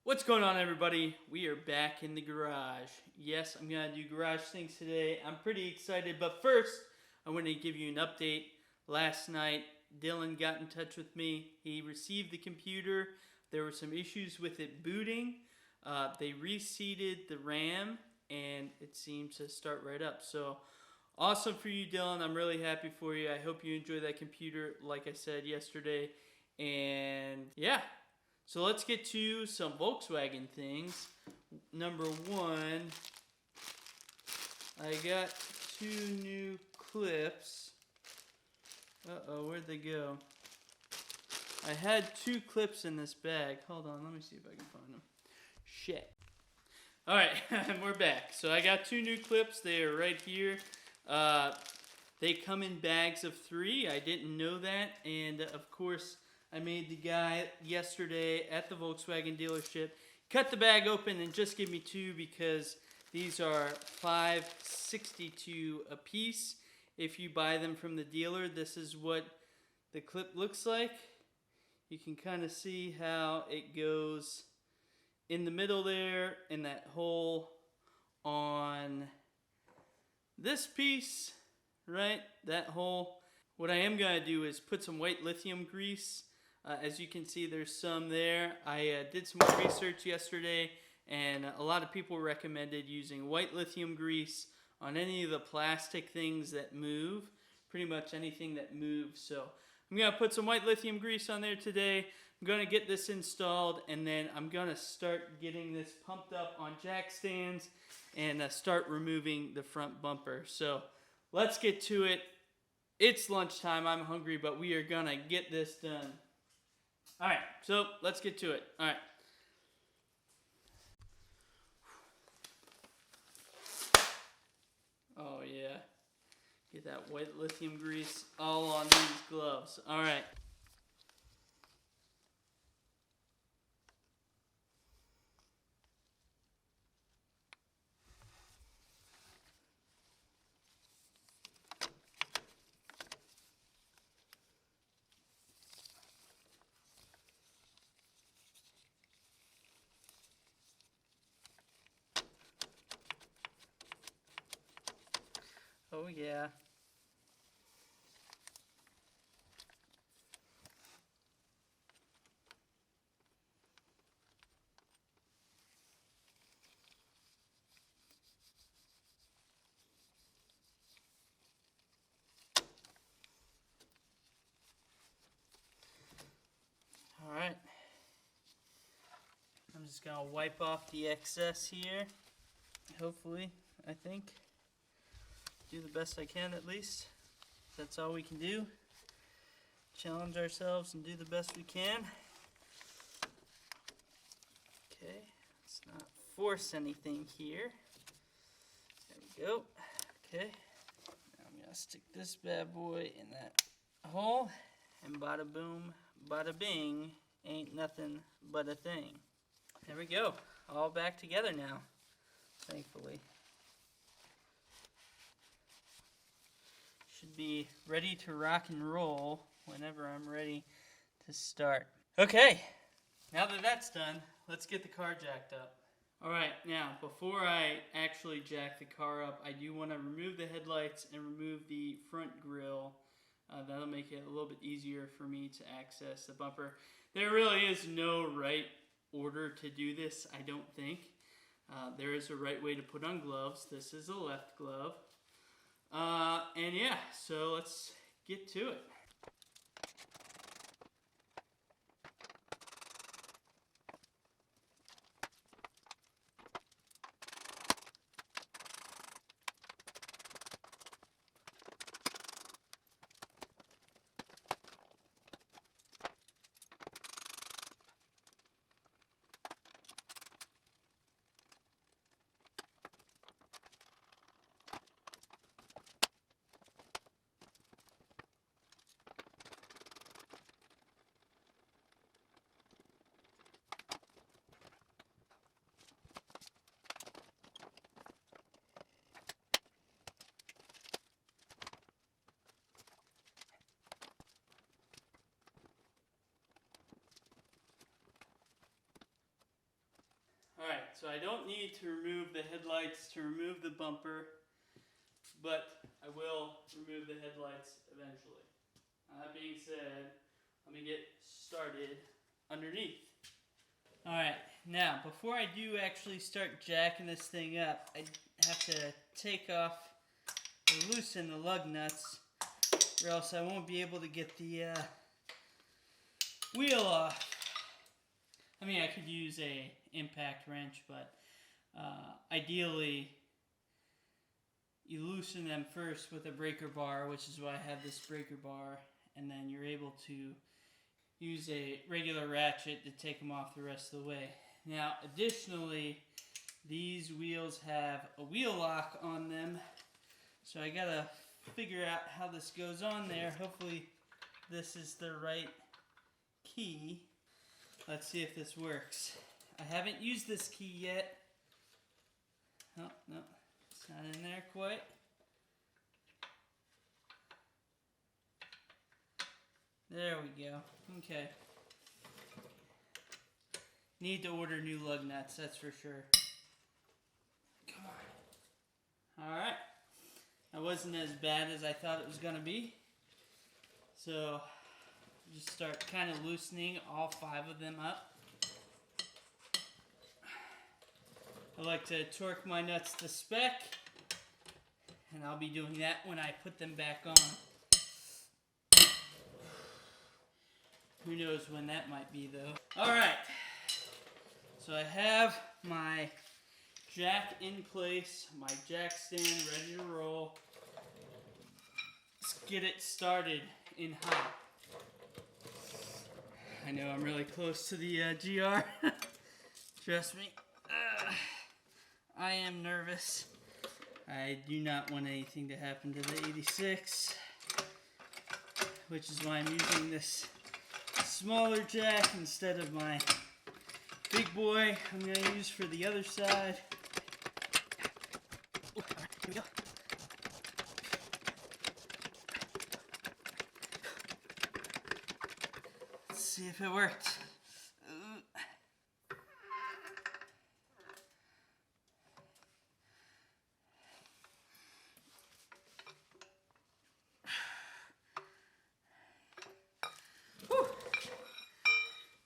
What's going on, everybody? We are back in the garage. Yes, I'm going to do garage things today. I'm pretty excited, but first, I want to give you an update. Last night, Dylan got in touch with me. He received the computer. There were some issues with it booting. They reseated the RAM, and it seems to start right up. So, awesome for you, Dylan. I'm really happy for you. I hope you enjoy that computer, like I said yesterday. And yeah. So let's get to some Volkswagen things. Number one, I got two new clips. Uh-oh, where'd they go? I had two clips in this bag. Hold on, let me see if I can find them. Shit. Alright, we're back. So I got two new clips. They are right here. They come in bags of 3. I didn't know that. And of course, I made the guy yesterday at the Volkswagen dealership cut the bag open and just give me 2 because these are $5.62 a piece. If you buy them from the dealer, this is what the clip looks like. You can kind of see how it goes in the middle there in that hole on this piece, right? That hole. What I am going to do is put some white lithium grease. As you can see, there's some there. I did some more research yesterday, and a lot of people recommended using white lithium grease on any of the plastic things that move, pretty much anything that moves. So I'm going to put some white lithium grease on there today. I'm going to get this installed, and then I'm going to start getting this pumped up on jack stands and start removing the front bumper. So let's get to it. It's lunchtime. I'm hungry, but we are going to get this done. Alright, so let's get to it. Alright. Oh yeah. Get that white lithium grease all on these gloves. Alright. Oh yeah. Alright. I'm just going to wipe off the excess here. Hopefully, I think. Do the best I can at least. That's all we can do. Challenge ourselves and do the best we can. Okay, let's not force anything here. There we go. Okay, now I'm gonna stick this bad boy in that hole, and bada boom, bada bing, ain't nothing but a thing. There we go, all back together now, thankfully. Should be ready to rock and roll whenever I'm ready to start. Okay, now that that's done, let's get the car jacked up. Alright, now before I actually jack the car up, I do want to remove the headlights and remove the front grille. That'll make it a little bit easier for me to access the bumper. There really is no right order to do this, I don't think. There is a right way to put on gloves. This is a left glove. And yeah, so let's get to it. So I don't need to remove the headlights to remove the bumper, but I will remove the headlights eventually. That being said, let me get started underneath. Alright, now before I do actually start jacking this thing up, I have to take off or loosen the lug nuts, or else I won't be able to get the wheel off. I mean, I could use a impact wrench, but ideally you loosen them first with a breaker bar, which is why I have this breaker bar, and then you're able to use a regular ratchet to take them off the rest of the way. Now, additionally, these wheels have a wheel lock on them, so I gotta figure out how this goes on there. Hopefully this is the right key. Let's see if this works. I haven't used this key yet. Oh, no, it's not in there quite. There we go. Okay. Need to order new lug nuts, that's for sure. Come on. Alright. That wasn't as bad as I thought it was going to be. So, just start kind of loosening all 5 of them up. I like to torque my nuts to spec, and I'll be doing that when I put them back on. Who knows when that might be, though. Alright, so I have my jack in place, my jack stand ready to roll. Let's get it started in high. I know I'm really close to the GR. Trust me. I am nervous. I do not want anything to happen to the 86, which is why I'm using this smaller jack instead of my big boy I'm going to use for the other side. Ooh, all right, here we go. Let's see if it worked.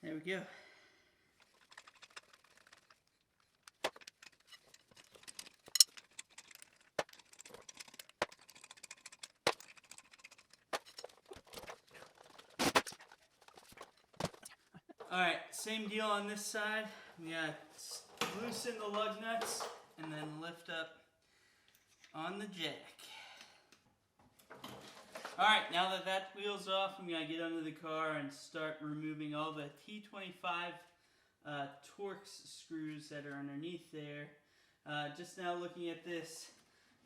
There we go. Alright, same deal on this side. We gotta loosen the lug nuts and then lift up on the jack. Alright, now that that wheel's off, I'm going to get under the car and start removing all the T25 Torx screws that are underneath there. Just now looking at this,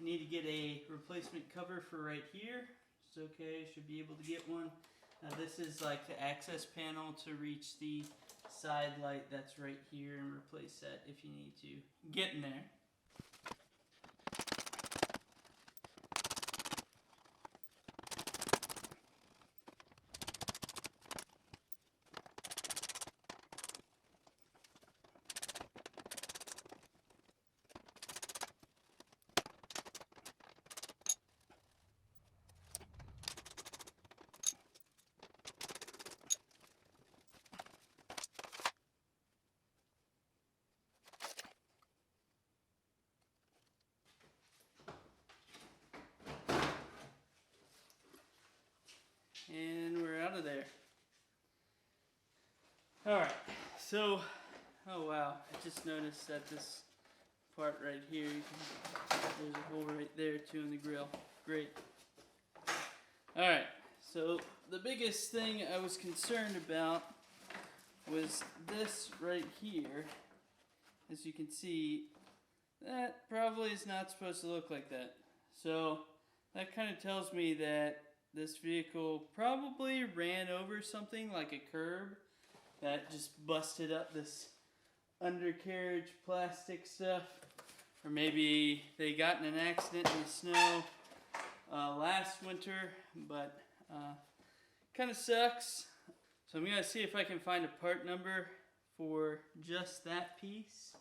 I need to get a replacement cover for right here. It's okay, should be able to get one. This is like the access panel to reach the side light that's right here, and replace that if you need to. Get in there. And we're out of there. Alright, so, oh wow, I just noticed that this part right here, there's a hole right there too in the grill. Great. Alright, so the biggest thing I was concerned about was this right here. As you can see, that probably is not supposed to look like that. So that kind of tells me that this vehicle probably ran over something like a curb that just busted up this undercarriage plastic stuff. Or maybe they got in an accident in the snow last winter, but kind of sucks. So I'm going to see if I can find a part number for just that piece.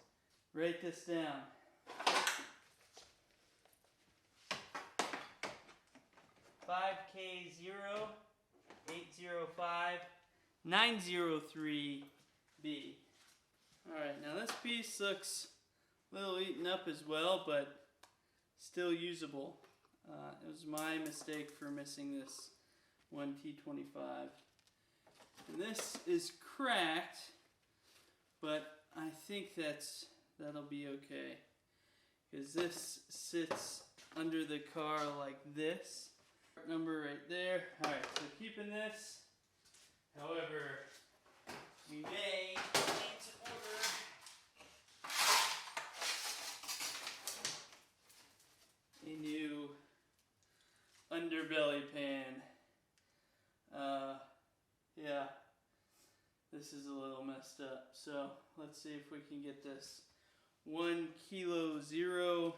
Write this down. 5K0805-903B. Alright, now this piece looks a little eaten up as well, but still usable. It was my mistake for missing this one T25. And this is cracked, but I think that'll be okay. Because this sits under the car like this. Number right there. Alright, so keeping this. However, we may need to order a new underbelly pan. Yeah, this is a little messed up. So let's see if we can get this 1 kilo 0825-237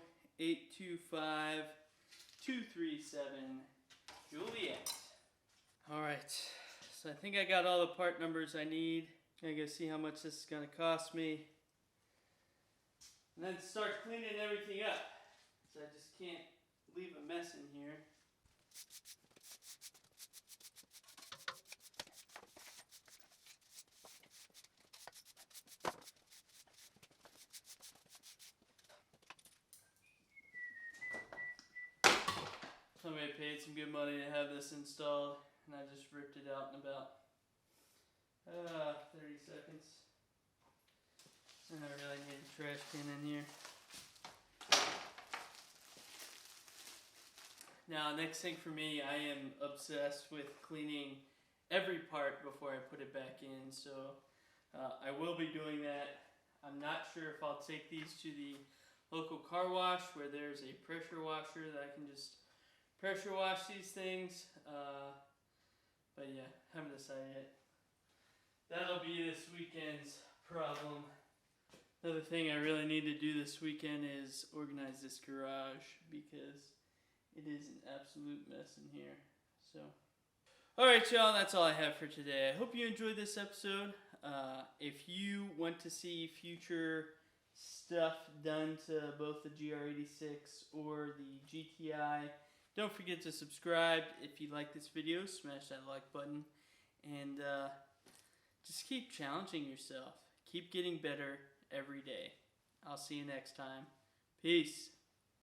Juliet. Alright, so I think I got all the part numbers I need. I gotta see how much this is gonna cost me. And then start cleaning everything up. So I just can't leave a mess in here. Somebody paid some good money to have this installed, and I just ripped it out in about 30 seconds. And I really need a trash can in here. Now, next thing for me, I am obsessed with cleaning every part before I put it back in, so I will be doing that. I'm not sure if I'll take these to the local car wash where there's a pressure washer that I can just pressure wash these things, but yeah, haven't decided yet. That'll be this weekend's problem. Another thing I really need to do this weekend is organize this garage because it is an absolute mess in here. So, alright y'all, that's all I have for today. I hope you enjoyed this episode. If you want to see future stuff done to both the GR86 or the GTI, don't forget to subscribe. If you like this video, smash that like button. And just keep challenging yourself. Keep getting better every day. I'll see you next time. Peace.